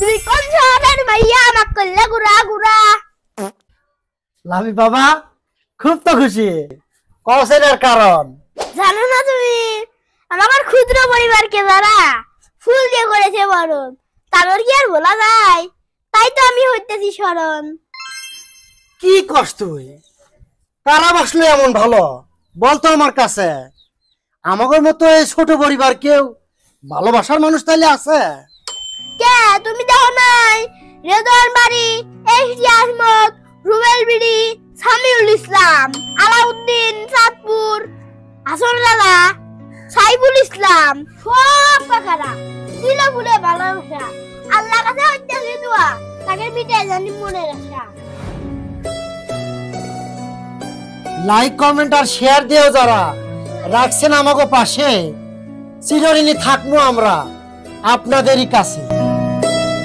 তুই কোন শহরের ভাইয়া আমাক করলে গুড়া গুড়া? লাভি বাবা খুব তো খুশি, কৌশলের কারণ জানো না তুমি আমার ক্ষুদ্র পরিবারকে যারা ফুল দিয়ে করেছে বরণ, তাদের কি আর বলা যায়? তাই তো আমি হইতেছি স্মরণ। কি কষ্ট তুই, কারা বসলে এমন ভালো বলতো আমার কাছে? আমাদের মতো এই ছোট পরিবার কেউ ভালোবাসার মানুষ তাইলে আছে? কে তুমি দেখো নাই? রেদওয়ান বাড়ি, এসডি আহমদ, রুবেল বিডি, সামিউল ইসলাম, আলাউদ্দিন চাঁদপুর, হাসন রানা, সাইফুল ইসলাম, সব কাকারা দিল ফুলে ভালোবাসা। আল্লাহ কাছে হইতেছি দোয়া, তাকে মিটাই জানি মনের আশা। লাইক কমেন্ট আর শেয়ার দিও যারা রাখছেন আমাকে পাশে, চিরঋণী থাকবো আমরা আপনাদেরই কাছে।